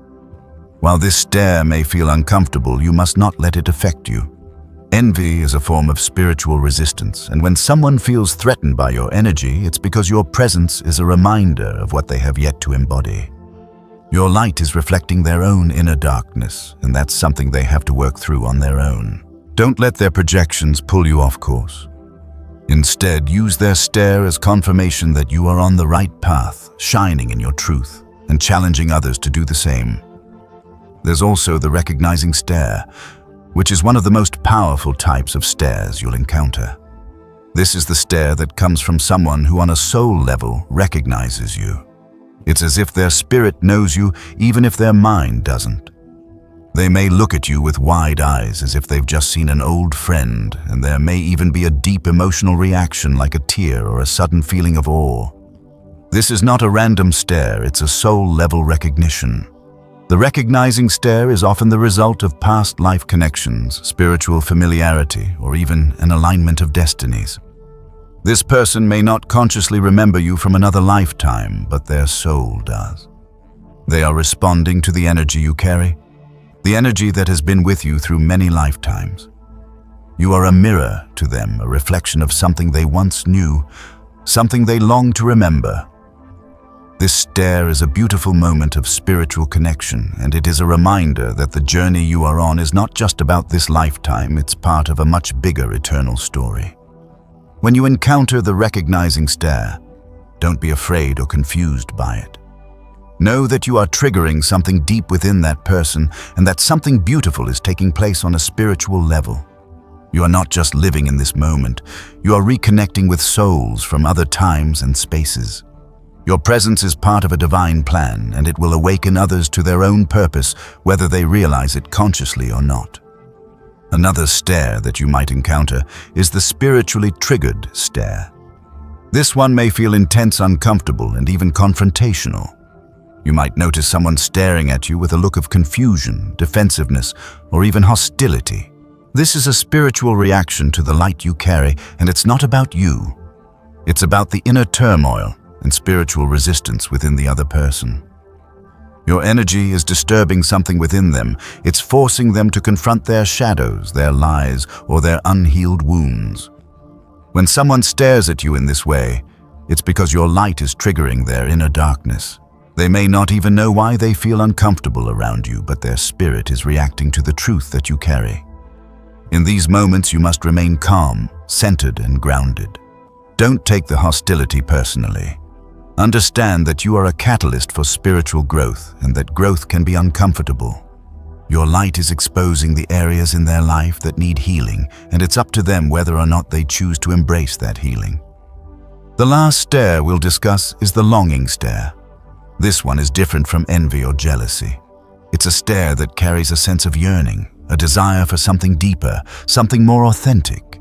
While this stare may feel uncomfortable, you must not let it affect you. Envy is a form of spiritual resistance, and when someone feels threatened by your energy, it's because your presence is a reminder of what they have yet to embody. Your light is reflecting their own inner darkness, and that's something they have to work through on their own. Don't let their projections pull you off course. Instead, use their stare as confirmation that you are on the right path, shining in your truth, and challenging others to do the same. There's also the recognizing stare, which is one of the most powerful types of stares you'll encounter. This is the stare that comes from someone who on a soul level recognizes you. It's as if their spirit knows you even if their mind doesn't. They may look at you with wide eyes as if they've just seen an old friend, and there may even be a deep emotional reaction like a tear or a sudden feeling of awe. This is not a random stare, it's a soul-level recognition. The recognizing stare is often the result of past life connections, spiritual familiarity, or even an alignment of destinies. This person may not consciously remember you from another lifetime, but their soul does. They are responding to the energy you carry, the energy that has been with you through many lifetimes. You are a mirror to them, a reflection of something they once knew, something they long to remember. This stare is a beautiful moment of spiritual connection, and it is a reminder that the journey you are on is not just about this lifetime, it's part of a much bigger eternal story. When you encounter the recognizing stare, don't be afraid or confused by it. Know that you are triggering something deep within that person and that something beautiful is taking place on a spiritual level. You are not just living in this moment, you are reconnecting with souls from other times and spaces. Your presence is part of a divine plan, and it will awaken others to their own purpose, whether they realize it consciously or not. Another stare that you might encounter is the spiritually triggered stare. This one may feel intense, uncomfortable, and even confrontational. You might notice someone staring at you with a look of confusion, defensiveness, or even hostility. This is a spiritual reaction to the light you carry, and it's not about you. It's about the inner turmoil and spiritual resistance within the other person. Your energy is disturbing something within them. It's forcing them to confront their shadows, their lies, or their unhealed wounds. When someone stares at you in this way, it's because your light is triggering their inner darkness. They may not even know why they feel uncomfortable around you, but their spirit is reacting to the truth that you carry. In these moments, you must remain calm, centered, and grounded. Don't take the hostility personally. Understand that you are a catalyst for spiritual growth and that growth can be uncomfortable. Your light is exposing the areas in their life that need healing, and it's up to them whether or not they choose to embrace that healing. The last stare we'll discuss is the longing stare. This one is different from envy or jealousy. It's a stare that carries a sense of yearning, a desire for something deeper, something more authentic.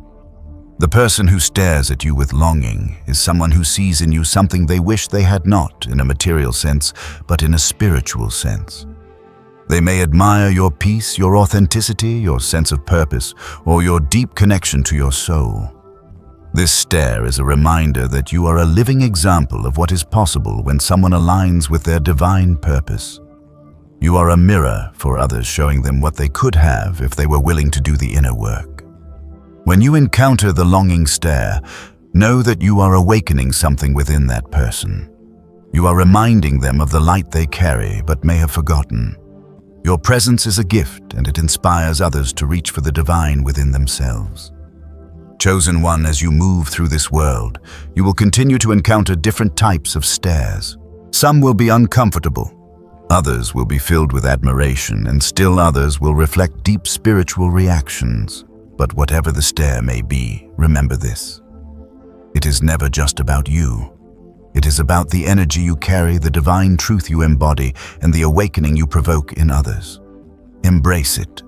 The person who stares at you with longing is someone who sees in you something they wish they had not in a material sense, but in a spiritual sense. They may admire your peace, your authenticity, your sense of purpose, or your deep connection to your soul. This stare is a reminder that you are a living example of what is possible when someone aligns with their divine purpose. You are a mirror for others, showing them what they could have if they were willing to do the inner work. When you encounter the longing stare, know that you are awakening something within that person. You are reminding them of the light they carry but may have forgotten. Your presence is a gift, and it inspires others to reach for the divine within themselves. Chosen one, as you move through this world, you will continue to encounter different types of stares. Some will be uncomfortable, others will be filled with admiration, and still others will reflect deep spiritual reactions. But whatever the stare may be, remember this: it is never just about you. It is about the energy you carry, the divine truth you embody, and the awakening you provoke in others. Embrace it.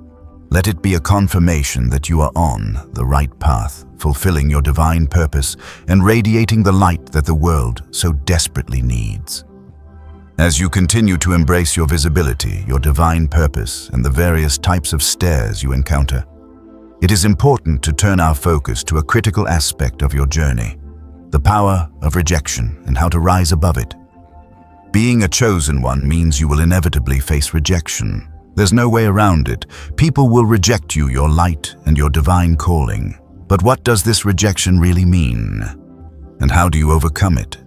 Let it be a confirmation that you are on the right path, fulfilling your divine purpose and radiating the light that the world so desperately needs. As you continue to embrace your visibility, your divine purpose, and the various types of stares you encounter, it is important to turn our focus to a critical aspect of your journey: the power of rejection and how to rise above it. Being a chosen one means you will inevitably face rejection. There's no way around it. People will reject you, your light, and your divine calling. But what does this rejection really mean? And how do you overcome it?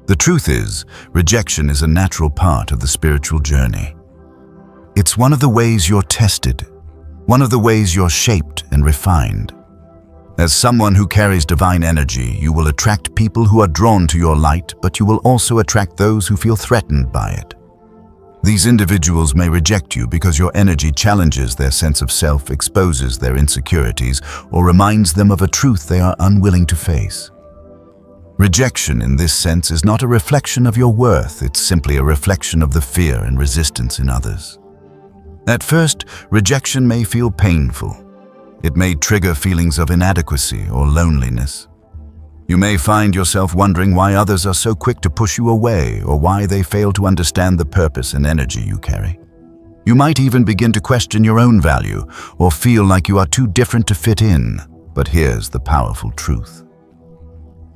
The truth is, rejection is a natural part of the spiritual journey. It's one of the ways you're tested, one of the ways you're shaped and refined. As someone who carries divine energy, you will attract people who are drawn to your light, but you will also attract those who feel threatened by it. These individuals may reject you because your energy challenges their sense of self, exposes their insecurities, or reminds them of a truth they are unwilling to face. Rejection in this sense is not a reflection of your worth, it's simply a reflection of the fear and resistance in others. At first, rejection may feel painful. It may trigger feelings of inadequacy or loneliness. You may find yourself wondering why others are so quick to push you away, or why they fail to understand the purpose and energy you carry. You might even begin to question your own value, or feel like you are too different to fit in. But here's the powerful truth.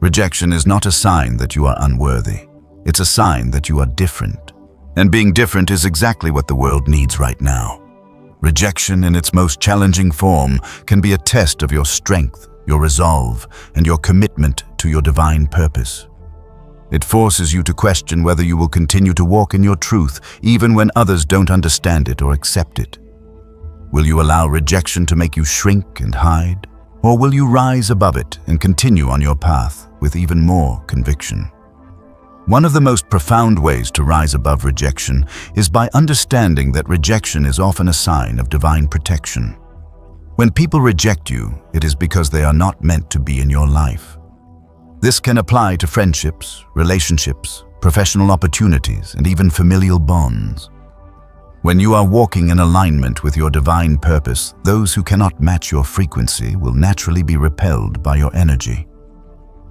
Rejection is not a sign that you are unworthy. It's a sign that you are different. And being different is exactly what the world needs right now. Rejection in its most challenging form can be a test of your strength, your resolve, and your commitment to your divine purpose. It forces you to question whether you will continue to walk in your truth even when others don't understand it or accept it. Will you allow rejection to make you shrink and hide? Or will you rise above it and continue on your path with even more conviction? One of the most profound ways to rise above rejection is by understanding that rejection is often a sign of divine protection. When people reject you, it is because they are not meant to be in your life. This can apply to friendships, relationships, professional opportunities, and even familial bonds. When you are walking in alignment with your divine purpose, those who cannot match your frequency will naturally be repelled by your energy.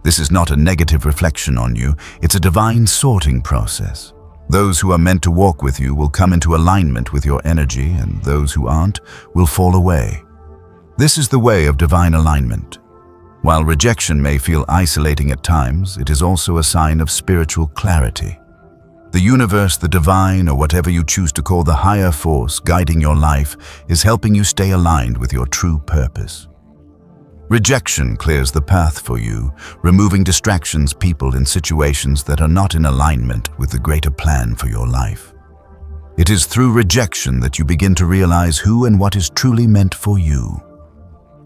This is not a negative reflection on you, it's a divine sorting process. Those who are meant to walk with you will come into alignment with your energy, and those who aren't will fall away. This is the way of divine alignment. While rejection may feel isolating at times, it is also a sign of spiritual clarity. The universe, the divine, or whatever you choose to call the higher force guiding your life, is helping you stay aligned with your true purpose. Rejection clears the path for you, removing distractions, people, and situations that are not in alignment with the greater plan for your life. It is through rejection that you begin to realize who and what is truly meant for you.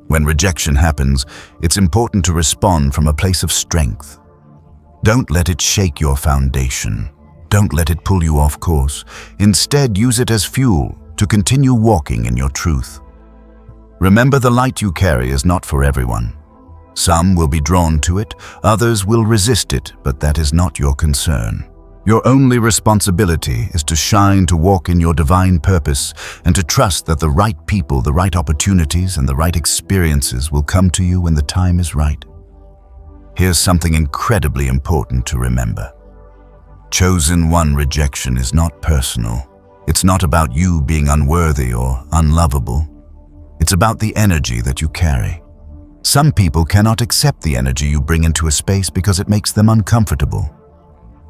When rejection happens, it's important to respond from a place of strength. Don't let it shake your foundation. Don't let it pull you off course. Instead, use it as fuel to continue walking in your truth. Remember, the light you carry is not for everyone. Some will be drawn to it, others will resist it, but that is not your concern. Your only responsibility is to shine, to walk in your divine purpose, and to trust that the right people, the right opportunities, and the right experiences will come to you when the time is right. Here's something incredibly important to remember. Chosen one rejection is not personal. It's not about you being unworthy or unlovable. It's about the energy that you carry. Some people cannot accept the energy you bring into a space because it makes them uncomfortable.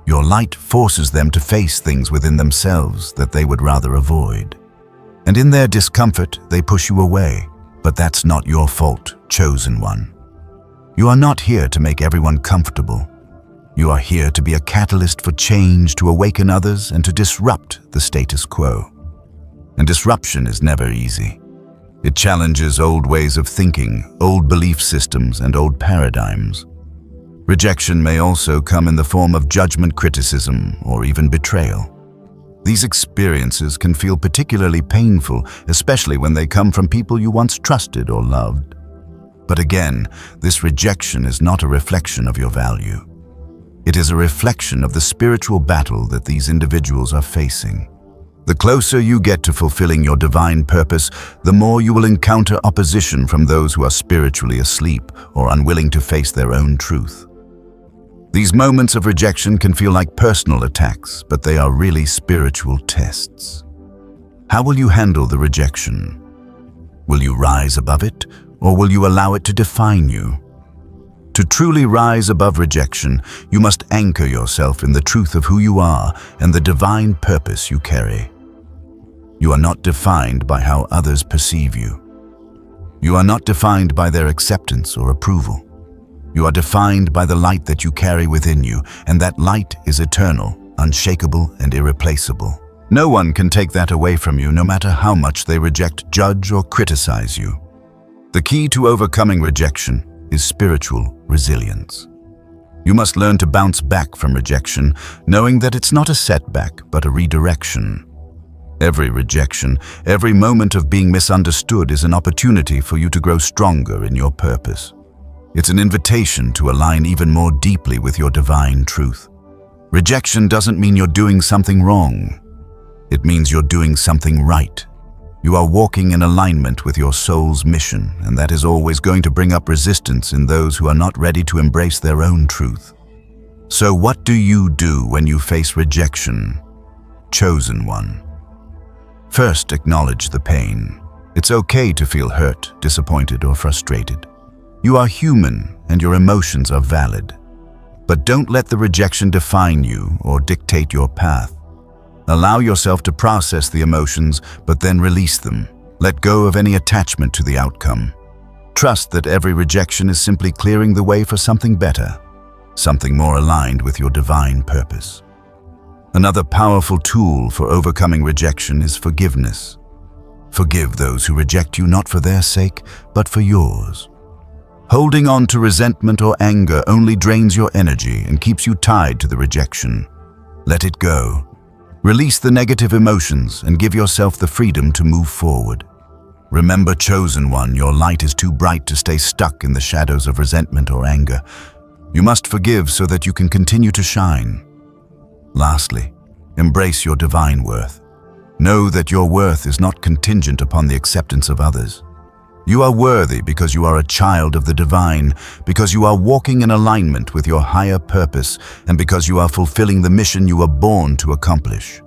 Your light forces them to face things within themselves that they would rather avoid. And in their discomfort, they push you away. But that's not your fault, chosen one. You are not here to make everyone comfortable. You are here to be a catalyst for change, to awaken others, and to disrupt the status quo. And disruption is never easy. It challenges old ways of thinking, old belief systems, and old paradigms. Rejection may also come in the form of judgment, criticism, or even betrayal. These experiences can feel particularly painful, especially when they come from people you once trusted or loved. But again, this rejection is not a reflection of your value. It is a reflection of the spiritual battle that these individuals are facing. The closer you get to fulfilling your divine purpose, the more you will encounter opposition from those who are spiritually asleep or unwilling to face their own truth. These moments of rejection can feel like personal attacks, but they are really spiritual tests. How will you handle the rejection? Will you rise above it, or will you allow it to define you? To truly rise above rejection, you must anchor yourself in the truth of who you are and the divine purpose you carry. You are not defined by how others perceive you. You are not defined by their acceptance or approval. You are defined by the light that you carry within you, and that light is eternal, unshakable, and irreplaceable. No one can take that away from you, no matter how much they reject, judge, or criticize you. The key to overcoming rejection is spiritual resilience. You must learn to bounce back from rejection, knowing that it's not a setback, but a redirection. Every rejection, every moment of being misunderstood is an opportunity for you to grow stronger in your purpose. It's an invitation to align even more deeply with your divine truth. Rejection doesn't mean you're doing something wrong. It means you're doing something right. You are walking in alignment with your soul's mission, and that is always going to bring up resistance in those who are not ready to embrace their own truth. So what do you do when you face rejection? Chosen one. First, acknowledge the pain. It's okay to feel hurt, disappointed, or frustrated. You are human, and your emotions are valid. But don't let the rejection define you or dictate your path. Allow yourself to process the emotions, but then release them. Let go of any attachment to the outcome. Trust that every rejection is simply clearing the way for something better, something more aligned with your divine purpose. Another powerful tool for overcoming rejection is forgiveness. Forgive those who reject you not for their sake, but for yours. Holding on to resentment or anger only drains your energy and keeps you tied to the rejection. Let it go. Release the negative emotions and give yourself the freedom to move forward. Remember, chosen one, your light is too bright to stay stuck in the shadows of resentment or anger. You must forgive so that you can continue to shine. Lastly, embrace your divine worth. Know that your worth is not contingent upon the acceptance of others. You are worthy because you are a child of the divine, because you are walking in alignment with your higher purpose, and because you are fulfilling the mission you were born to accomplish.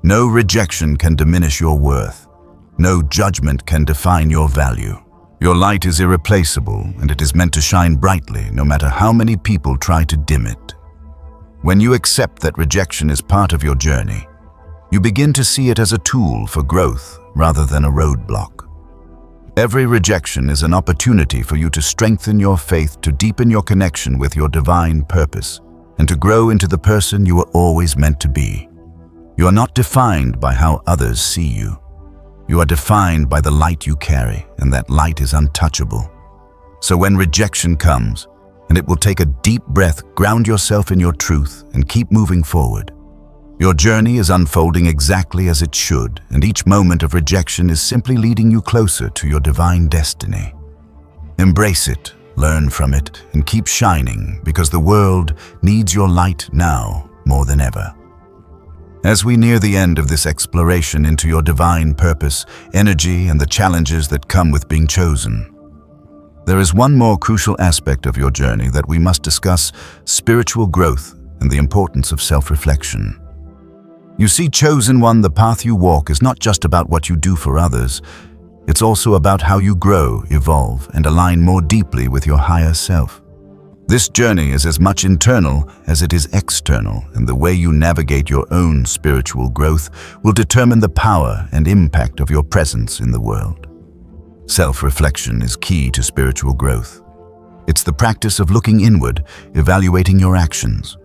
No rejection can diminish your worth. No judgment can define your value. Your light is irreplaceable, and it is meant to shine brightly, no matter how many people try to dim it. When you accept that rejection is part of your journey, you begin to see it as a tool for growth rather than a roadblock. Every rejection is an opportunity for you to strengthen your faith, to deepen your connection with your divine purpose, and to grow into the person you were always meant to be. You are not defined by how others see you. You are defined by the light you carry, and that light is untouchable. So when rejection comes, and it will take a deep breath, ground yourself in your truth and keep moving forward. Your journey is unfolding exactly as it should, and each moment of rejection is simply leading you closer to your divine destiny. Embrace it, learn from it, and keep shining, because the world needs your light now more than ever. As we near the end of this exploration into your divine purpose, energy, and the challenges that come with being chosen, there is one more crucial aspect of your journey that we must discuss: spiritual growth and the importance of self-reflection. You see, chosen one, the path you walk is not just about what you do for others. It's also about how you grow, evolve, and align more deeply with your higher self. This journey is as much internal as it is external, and the way you navigate your own spiritual growth will determine the power and impact of your presence in the world. Self-reflection is key to spiritual growth. It's the practice of looking inward, evaluating your actions,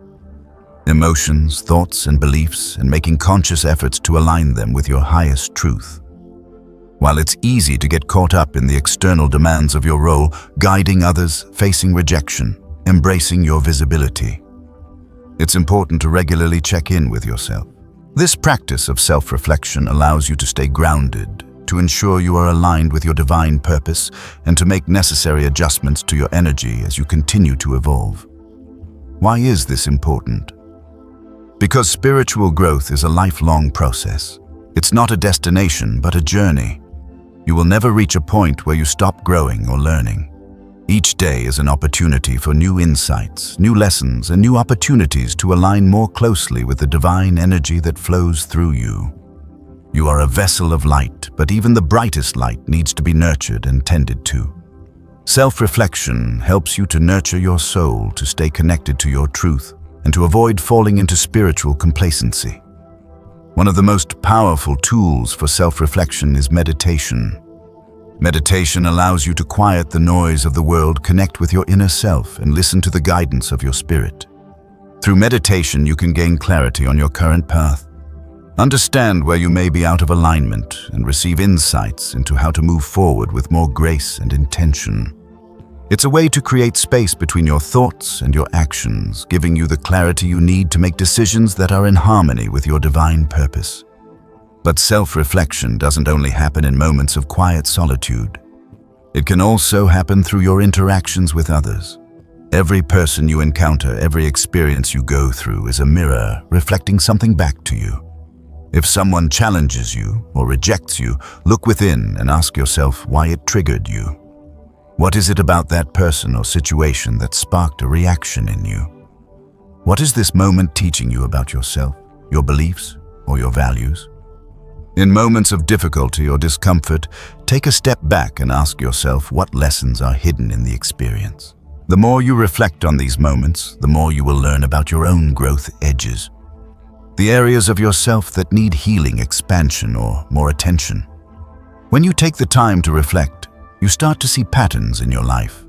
emotions, thoughts, and beliefs, and making conscious efforts to align them with your highest truth. While it's easy to get caught up in the external demands of your role, guiding others, facing rejection, embracing your visibility, it's important to regularly check in with yourself. This practice of self-reflection allows you to stay grounded, to ensure you are aligned with your divine purpose, and to make necessary adjustments to your energy as you continue to evolve. Why is this important? Because spiritual growth is a lifelong process. It's not a destination, but a journey. You will never reach a point where you stop growing or learning. Each day is an opportunity for new insights, new lessons, and new opportunities to align more closely with the divine energy that flows through you. You are a vessel of light, but even the brightest light needs to be nurtured and tended to. Self-reflection helps you to nurture your soul, to stay connected to your truth, and to avoid falling into spiritual complacency. One of the most powerful tools for self-reflection is meditation. Meditation allows you to quiet the noise of the world, connect with your inner self, and listen to the guidance of your spirit. Through meditation, you can gain clarity on your current path, understand where you may be out of alignment, and receive insights into how to move forward with more grace and intention. It's a way to create space between your thoughts and your actions, giving you the clarity you need to make decisions that are in harmony with your divine purpose. But self-reflection doesn't only happen in moments of quiet solitude. It can also happen through your interactions with others. Every person you encounter, every experience you go through is a mirror reflecting something back to you. If someone challenges you or rejects you, look within and ask yourself why it triggered you. What is it about that person or situation that sparked a reaction in you? What is this moment teaching you about yourself, your beliefs, or your values? In moments of difficulty or discomfort, take a step back and ask yourself what lessons are hidden in the experience. The more you reflect on these moments, the more you will learn about your own growth edges, the areas of yourself that need healing, expansion, or more attention. When you take the time to reflect, you start to see patterns in your life.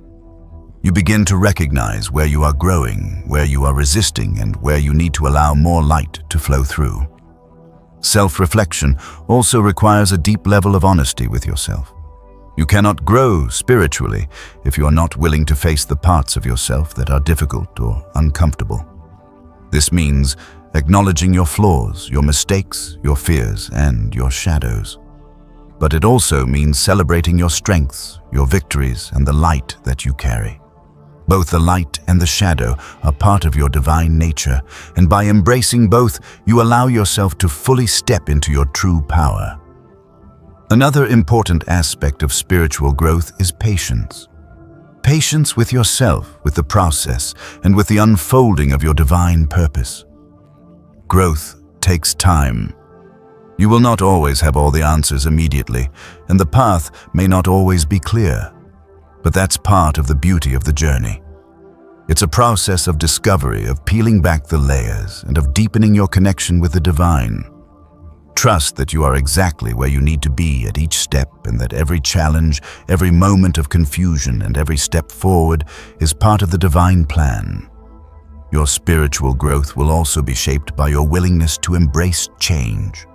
You begin to recognize where you are growing, where you are resisting, and where you need to allow more light to flow through. Self-reflection also requires a deep level of honesty with yourself. You cannot grow spiritually if you are not willing to face the parts of yourself that are difficult or uncomfortable. This means acknowledging your flaws, your mistakes, your fears, and your shadows. But it also means celebrating your strengths, your victories, and the light that you carry. Both the light and the shadow are part of your divine nature, and by embracing both, you allow yourself to fully step into your true power. Another important aspect of spiritual growth is patience. Patience with yourself, with the process, and with the unfolding of your divine purpose. Growth takes time. You will not always have all the answers immediately, and the path may not always be clear. But that's part of the beauty of the journey. It's a process of discovery, of peeling back the layers, and of deepening your connection with the divine. Trust that you are exactly where you need to be at each step, and that every challenge, every moment of confusion, and every step forward is part of the divine plan. Your spiritual growth will also be shaped by your willingness to embrace change.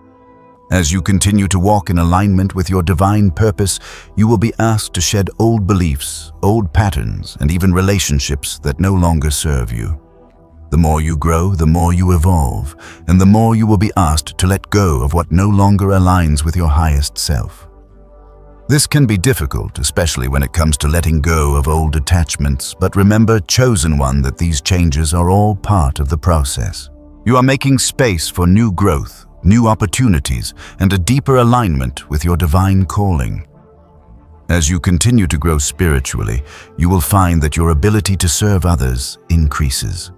As you continue to walk in alignment with your divine purpose, you will be asked to shed old beliefs, old patterns, and even relationships that no longer serve you. The more you grow, the more you evolve, and the more you will be asked to let go of what no longer aligns with your highest self. This can be difficult, especially when it comes to letting go of old attachments, but remember, chosen one, that these changes are all part of the process. You are making space for new growth, new opportunities, and a deeper alignment with your divine calling. As you continue to grow spiritually, you will find that your ability to serve others increases.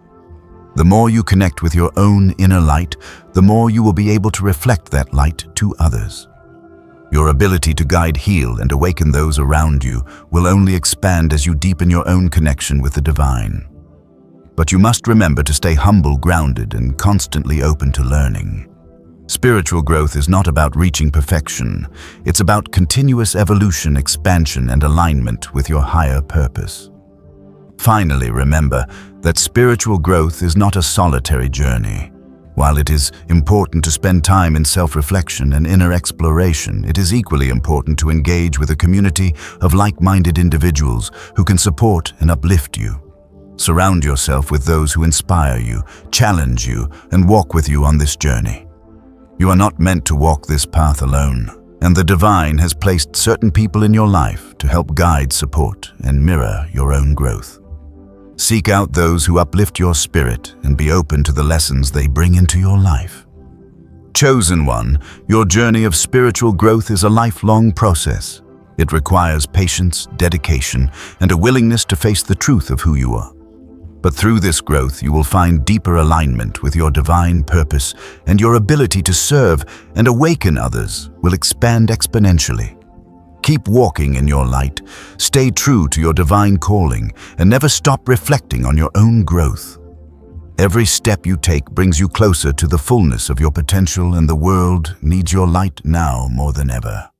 The more you connect with your own inner light, the more you will be able to reflect that light to others. Your ability to guide, heal, and awaken those around you will only expand as you deepen your own connection with the divine. But you must remember to stay humble, grounded, and constantly open to learning. Spiritual growth is not about reaching perfection. It's about continuous evolution, expansion, and alignment with your higher purpose. Finally, remember that spiritual growth is not a solitary journey. While it is important to spend time in self-reflection and inner exploration, it is equally important to engage with a community of like-minded individuals who can support and uplift you. Surround yourself with those who inspire you, challenge you, and walk with you on this journey. You are not meant to walk this path alone, and the divine has placed certain people in your life to help guide, support, and mirror your own growth. Seek out those who uplift your spirit and be open to the lessons they bring into your life. Chosen one, your journey of spiritual growth is a lifelong process. It requires patience, dedication, and a willingness to face the truth of who you are. But through this growth, you will find deeper alignment with your divine purpose, and your ability to serve and awaken others will expand exponentially. Keep walking in your light, stay true to your divine calling, and never stop reflecting on your own growth. Every step you take brings you closer to the fullness of your potential, and the world needs your light now more than ever.